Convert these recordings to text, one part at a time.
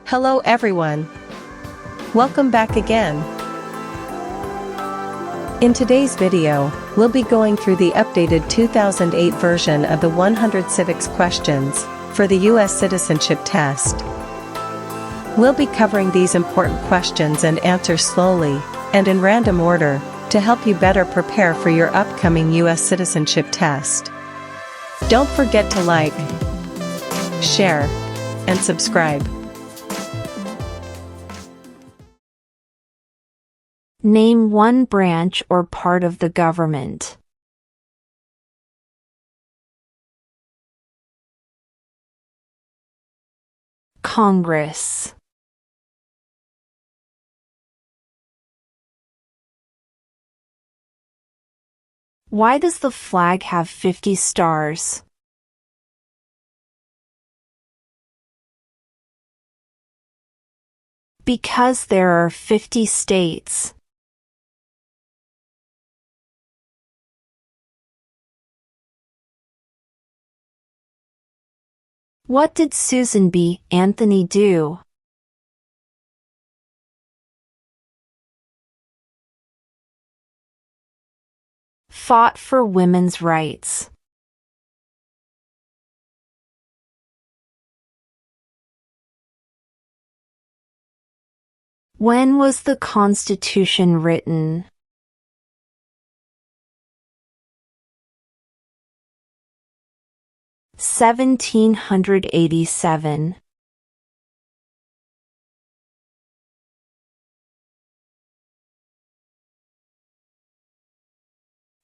Hello everyone. Welcome back again. In today's video, we'll be going through the updated 2008 version of the 100 civics questions for the U.S. citizenship test. We'll be covering these important questions and answers slowly and in random order to help you better prepare for your upcoming U.S. citizenship test. Don't forget to like, share, and subscribe. Name one branch or part of the government. Congress. Why does the flag have 50 stars? Because there are 50 states. What did Susan B. Anthony do? Fought for women's rights. When was the Constitution written? (1787).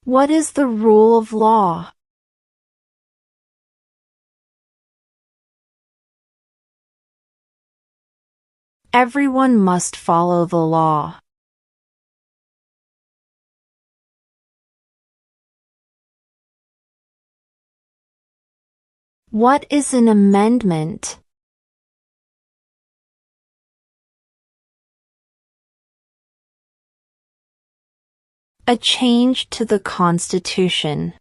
What is the rule of law? Everyone must follow the law. What is an amendment? A change to the Constitution.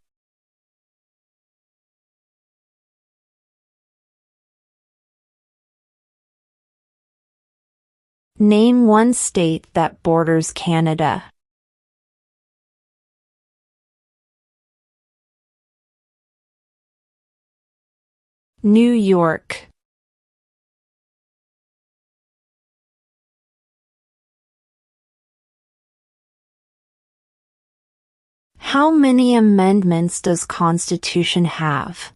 Name one state that borders Canada. New York. How many amendments does Constitution have?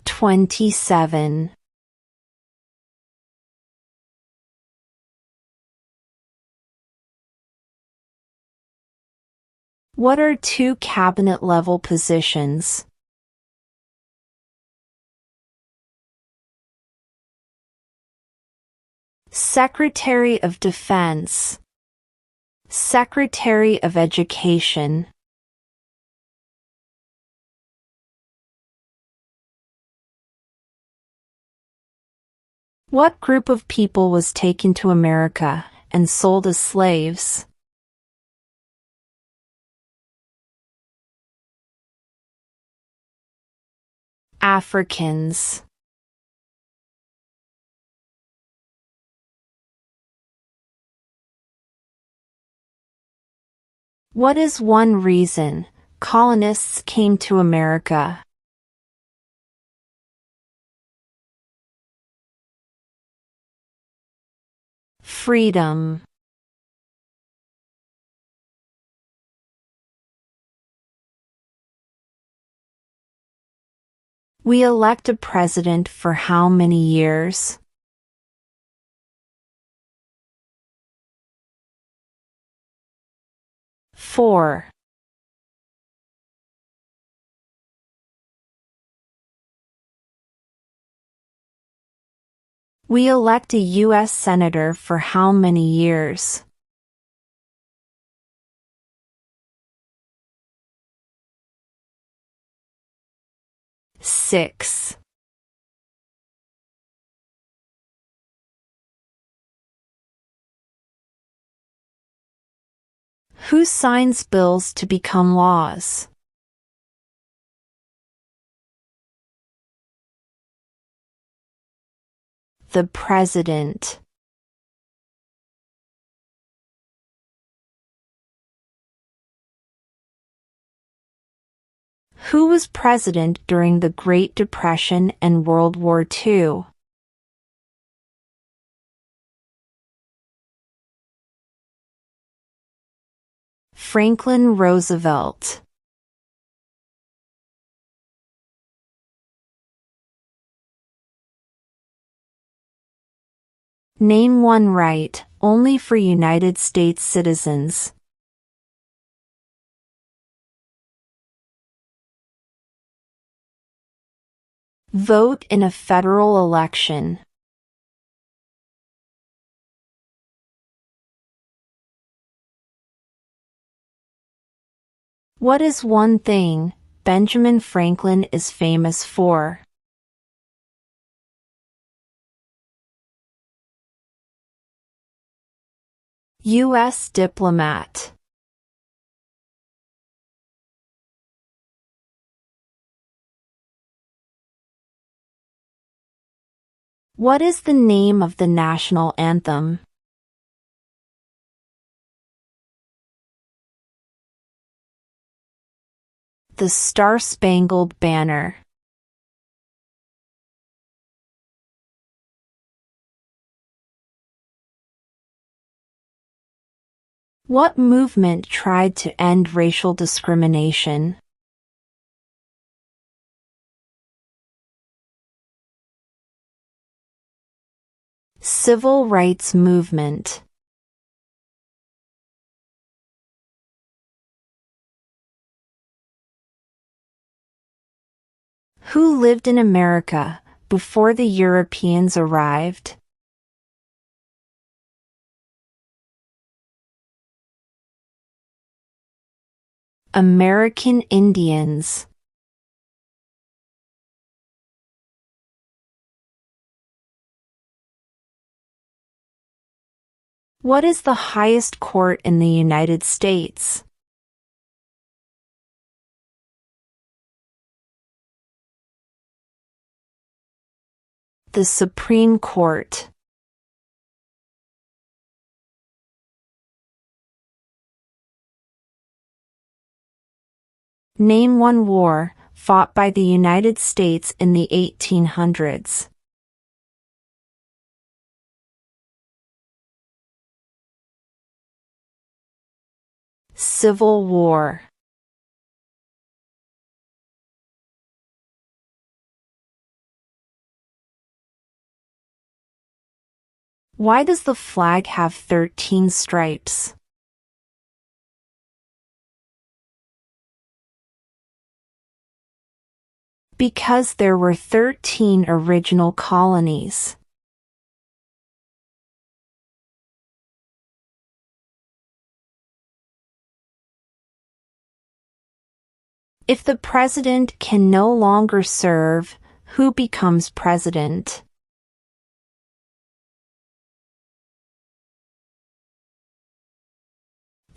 27. What are two cabinet-level positions? Secretary of Defense, Secretary of Education. What group of people was taken to America and sold as slaves? Africans. What is one reason colonists came to America? Freedom. We elect a president for how many years? 4. We elect a U.S. Senator for how many years? 6. Who signs bills to become laws? The president. Who was president during the Great Depression and World War II? Franklin Roosevelt. Name one right, only for United States citizens. Vote in a federal election. What is one thing Benjamin Franklin is famous for? U.S. diplomat. What is the name of the national anthem? The Star-Spangled Banner. What movement tried to end racial discrimination? Civil rights movement. Who lived in America before the Europeans arrived? American Indians. What is the highest court in the United States? The Supreme Court. Name one war fought by the United States in the 1800s. Civil War. Why does the flag have 13 stripes? Because there were 13 original colonies. If the president can no longer serve, who becomes president?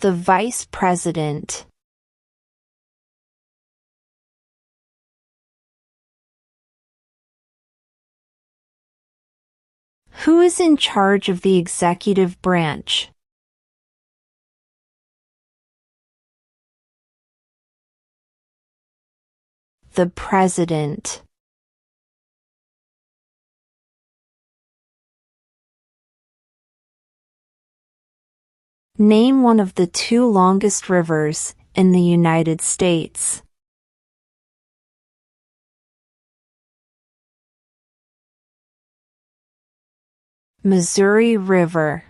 The vice president. Who is in charge of the executive branch? The president. Name one of the two longest rivers in the United States. Missouri River.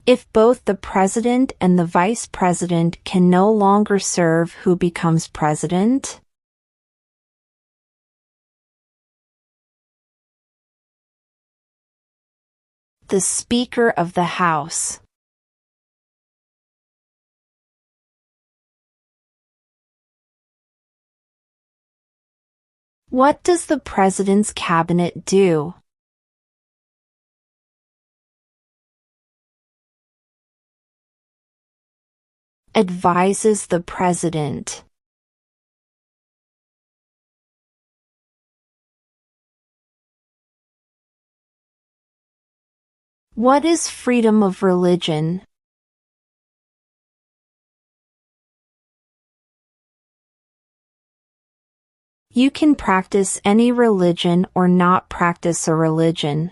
If both the president and the vice president can no longer serve, who becomes president? The Speaker of the House. What does the president's cabinet do? Advises the president. What is freedom of religion? You can practice any religion or not practice a religion.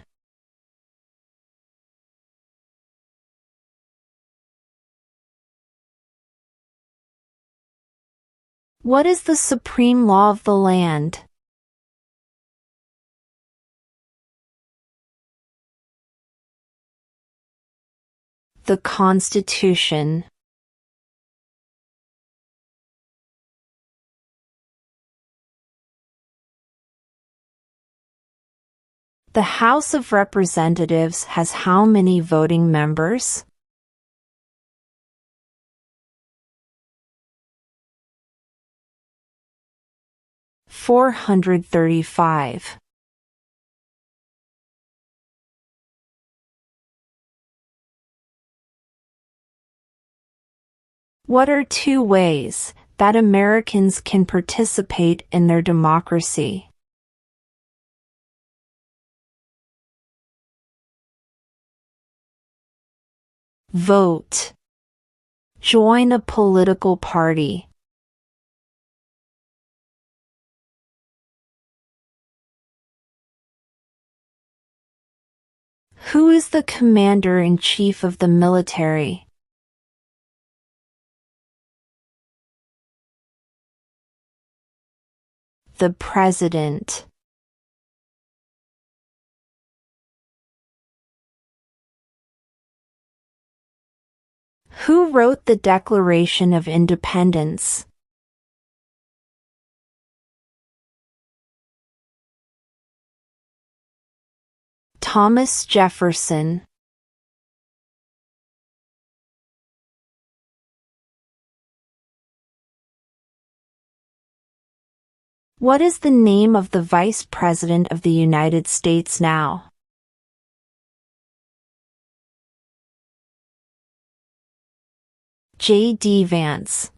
What is the supreme law of the land? The Constitution. The House of Representatives has how many voting members? 435. What are 2 ways that Americans can participate in their democracy? Vote. Join a political party. Who is the commander-in-chief of the military? The president. Who wrote the Declaration of Independence? Thomas Jefferson. What is the name of the Vice President of the United States now? J.D. Vance.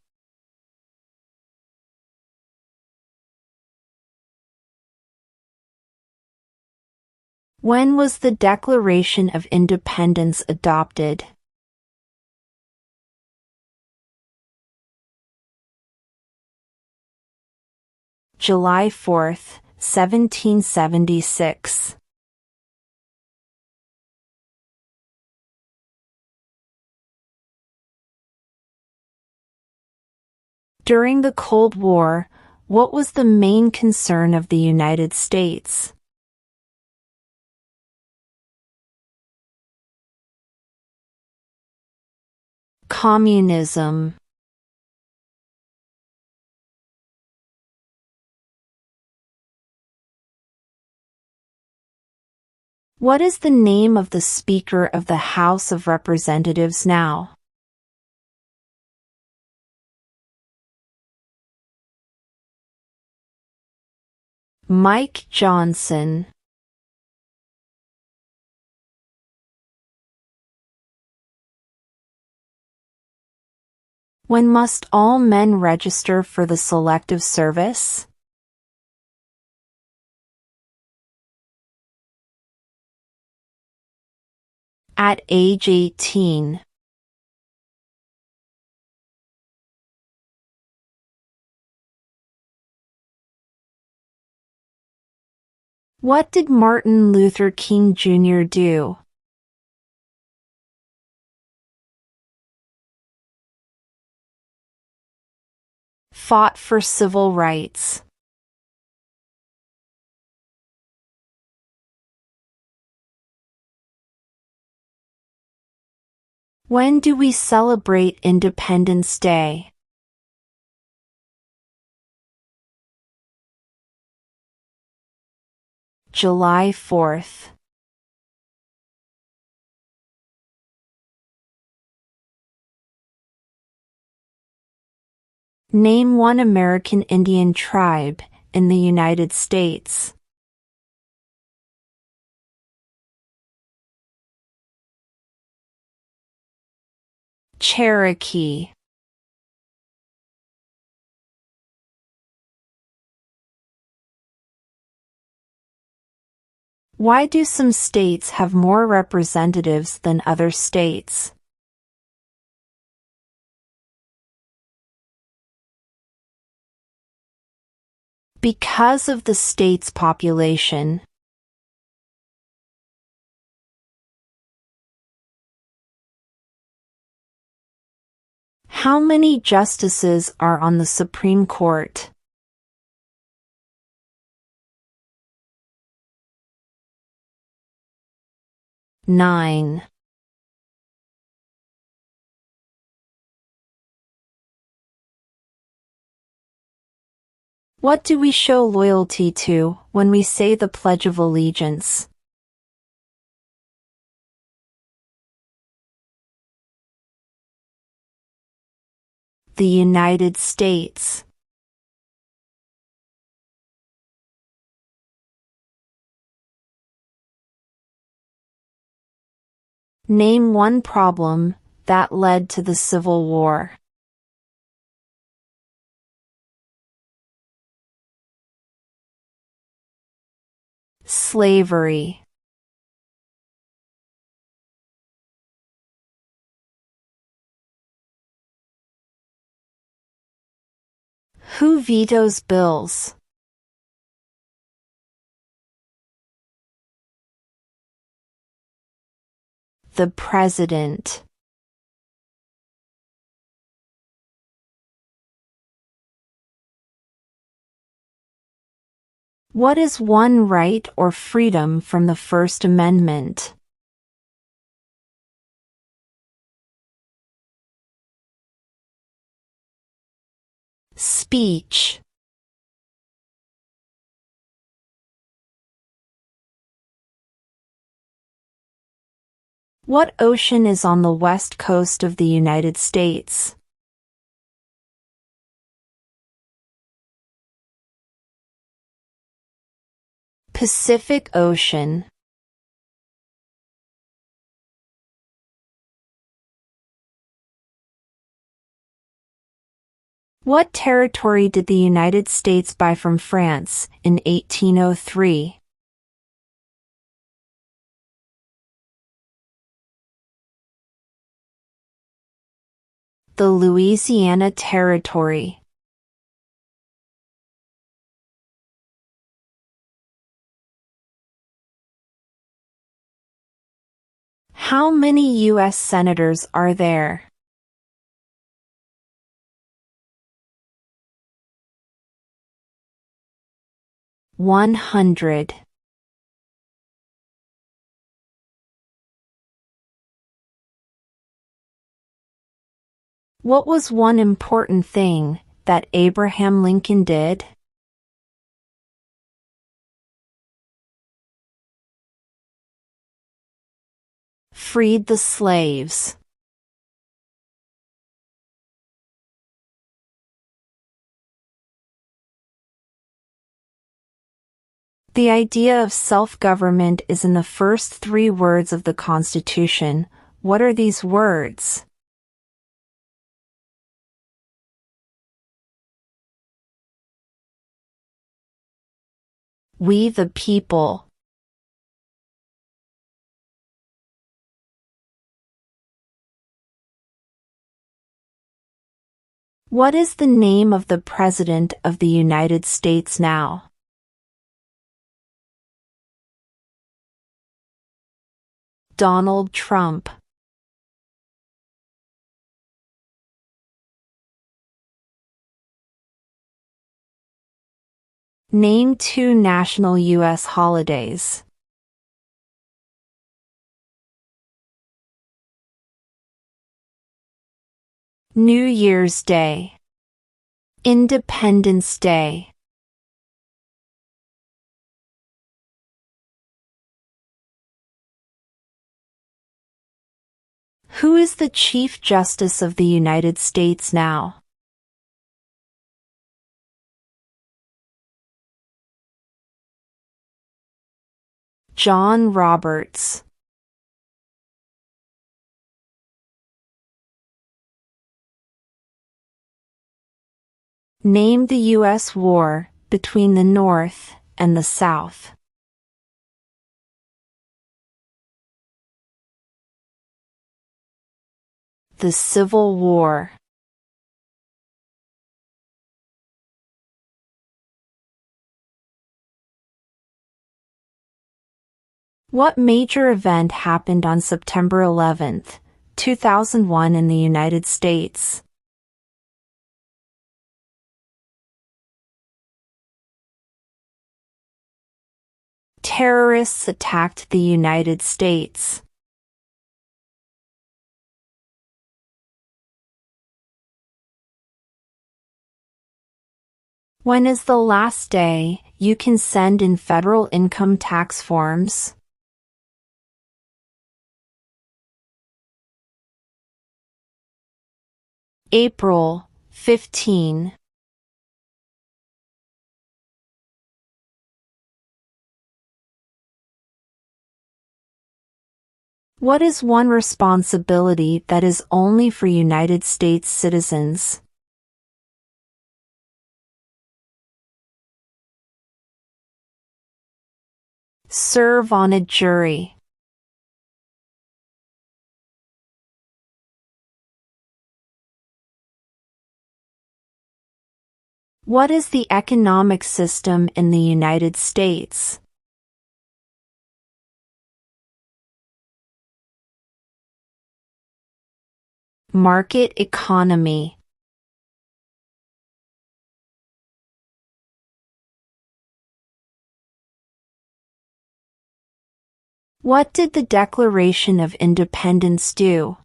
When was the Declaration of Independence adopted? July 4, 1776. During the Cold War, what was the main concern of the United States? Communism. What is the name of the Speaker of the House of Representatives now? Mike Johnson. When must all men register for the Selective Service? At age 18. What did Martin Luther King Jr. do? Fought for civil rights. When do we celebrate Independence Day? July 4th. Name one American Indian tribe in the United States. Cherokee. Why do some states have more representatives than other states? Because of the state's population. How many justices are on the Supreme Court? 9. What do we show loyalty to when we say the Pledge of Allegiance? The United States. Name one problem that led to the Civil War. Slavery. Who vetoes bills? The President. What is one right or freedom from the First Amendment? Speech. What ocean is on the west coast of the United States? Pacific Ocean. What territory did the United States buy from France in 1803? The Louisiana Territory. How many U.S. senators are there? 100. What was one important thing that Abraham Lincoln did? Freed the slaves. The idea of self-government is in the first 3 words of the Constitution. What are these words? We the people. What is the name of the President of the United States now? Donald Trump. Name 2 national U.S. holidays. New Year's Day. Independence Day. Who is the Chief Justice of the United States now? John Roberts. Name the U.S. war between the North and the South. The Civil War. What major event happened on September 11, 2001 in the United States? Terrorists attacked the United States. When is the last day you can send in federal income tax forms? April 15. What is one responsibility that is only for United States citizens? Serve on a jury. What is the economic system in the United States? Market economy. What did the Declaration of Independence do?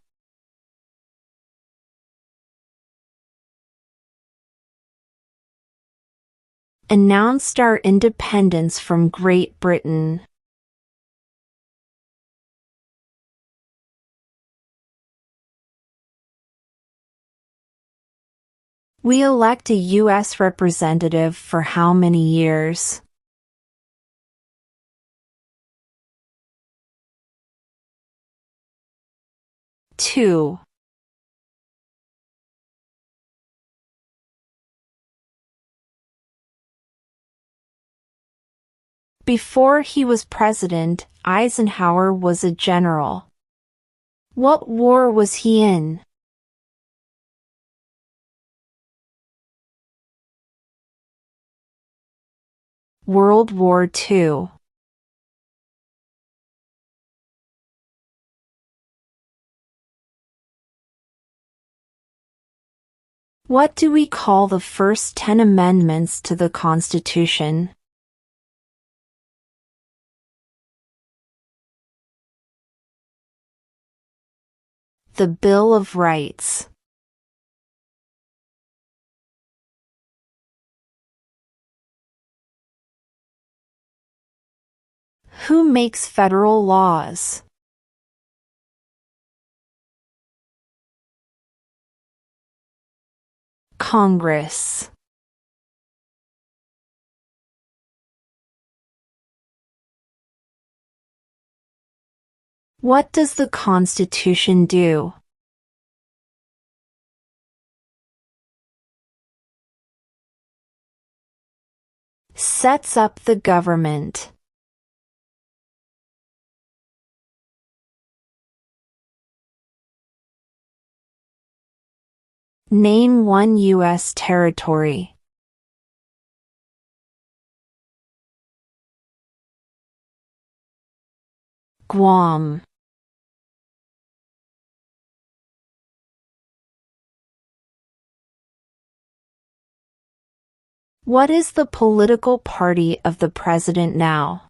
Announced our independence from Great Britain. We elect a U.S. representative for how many years? 2. Before he was president, Eisenhower was a general. What war was he in? World War II. What do we call the first 10 amendments to the Constitution? The Bill of Rights. Who makes federal laws? Congress. What does the Constitution do? Sets up the government. Name one U.S. territory. Guam. What is the political party of the president now?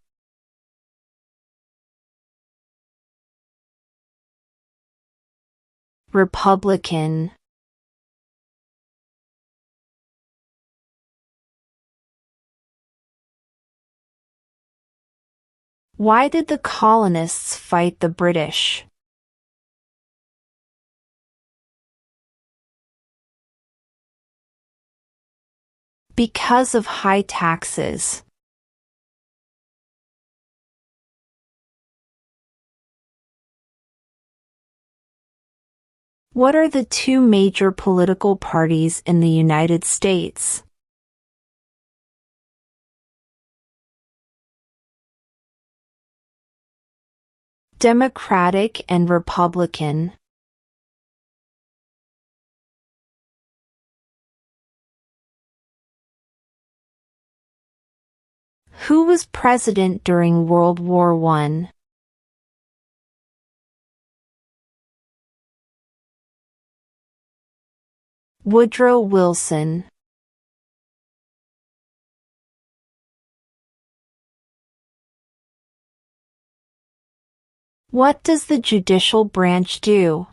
Republican. Why did the colonists fight the British? Because of high taxes. What are the two major political parties in the United States? Democratic and Republican. Who was president during World War I? Woodrow Wilson. What does the judicial branch do?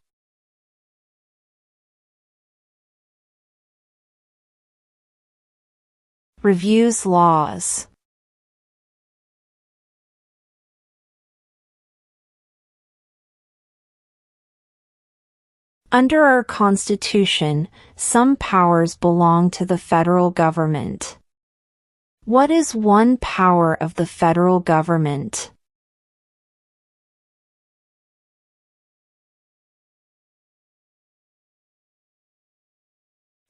Reviews laws. Under our Constitution, some powers belong to the federal government. What is one power of the federal government?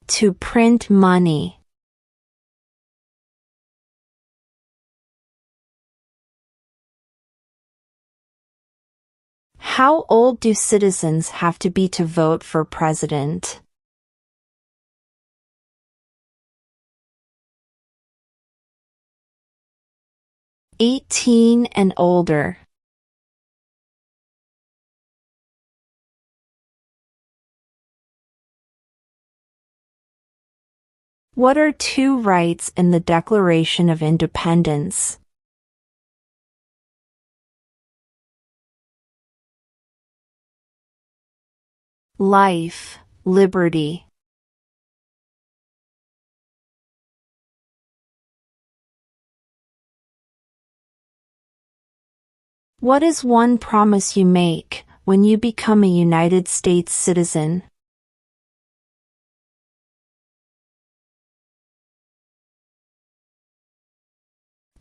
To print money. How old do citizens have to be to vote for president? 18 and older. What are two rights in the Declaration of Independence? Life, liberty. What is one promise you make when you become a United States citizen?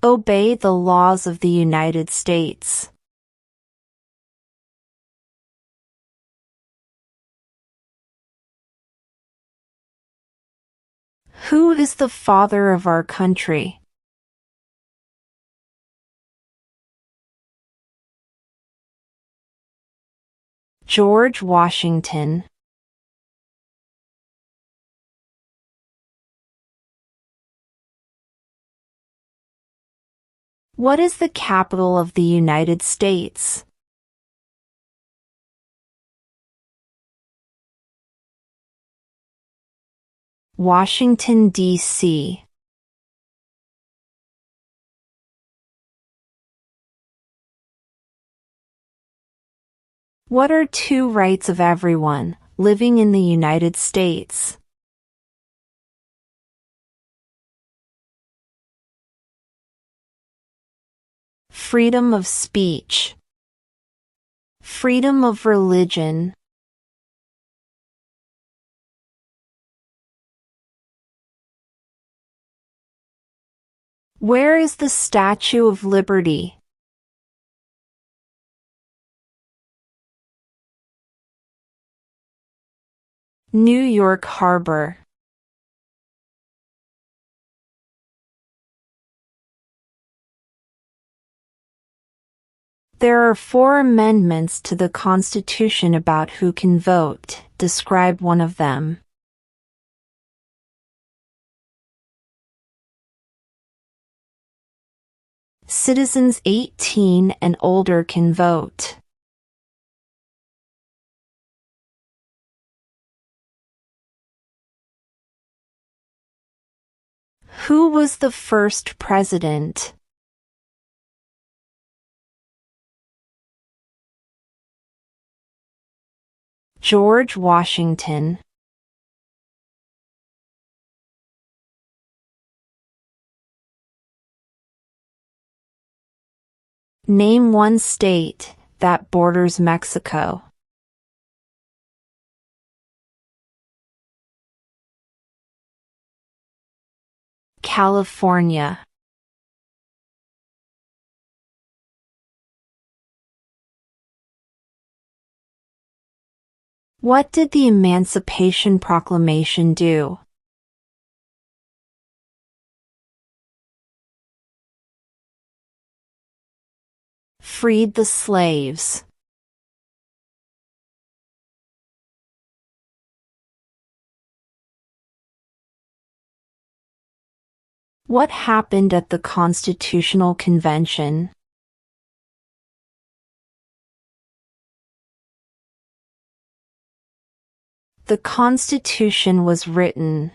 Obey the laws of the United States. Who is the father of our country? George Washington. What is the capital of the United States? Washington, D.C. What are two rights of everyone living in the United States? Freedom of speech. Freedom of religion. Where is the Statue of Liberty? New York Harbor. There are 4 amendments to the Constitution about who can vote. Describe one of them. Citizens 18 and older can vote. Who was the first president? George Washington. Name one state that borders Mexico. California. What did the Emancipation Proclamation do? Freed the slaves. What happened at the Constitutional Convention? The Constitution was written.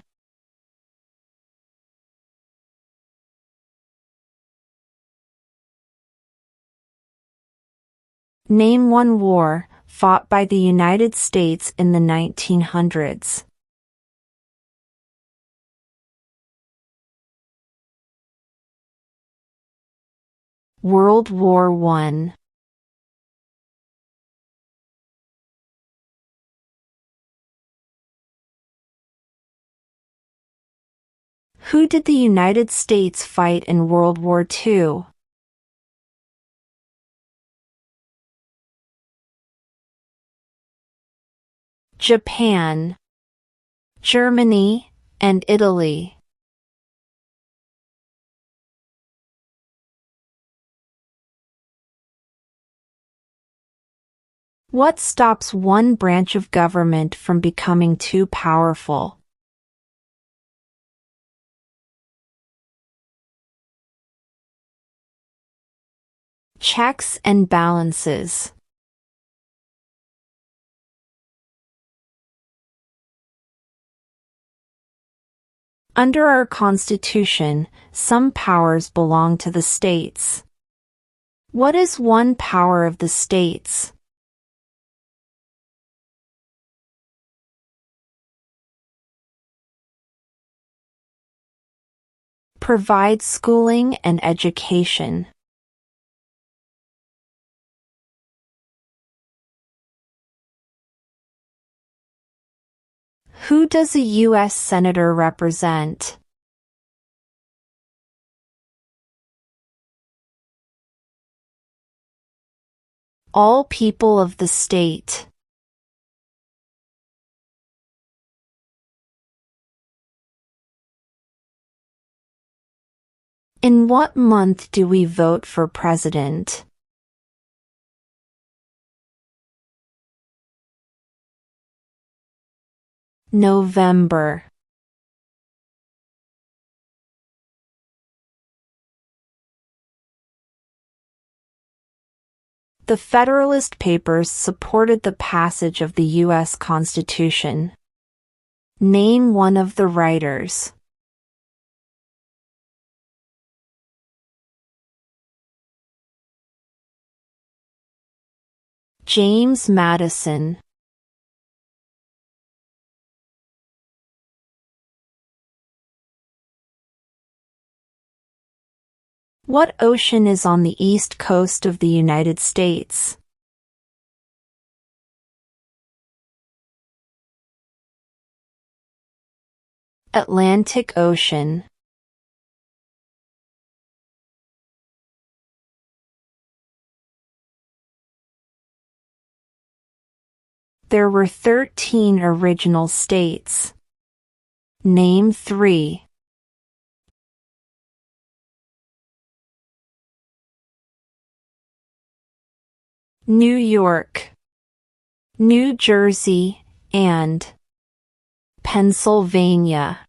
Name one war fought by the United States in the 1900s. World War I. Who did the United States fight in World War II? Japan, Germany, and Italy. What stops one branch of government from becoming too powerful? Checks and balances. Under our Constitution, some powers belong to the states. What is one power of the states? Provide schooling and education. Who does a U.S. Senator represent? All people of the state. In what month do we vote for president? November. The Federalist Papers supported the passage of the U.S. Constitution. Name one of the writers. James Madison. What ocean is on the east coast of the United States? Atlantic Ocean. There were 13 original states. Name 3. New York, New Jersey, and Pennsylvania.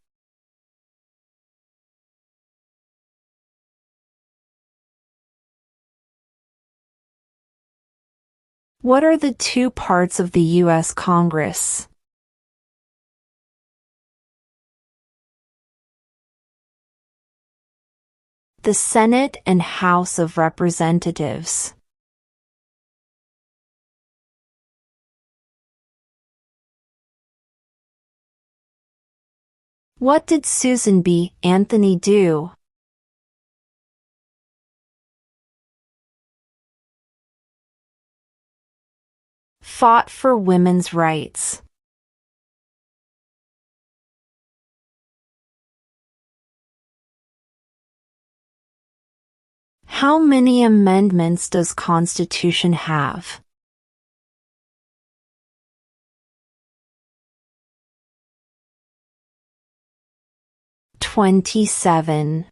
What are the two parts of the U.S. Congress? The Senate and House of Representatives. What did Susan B. Anthony do? Fought for women's rights. How many amendments does Constitution have? 27.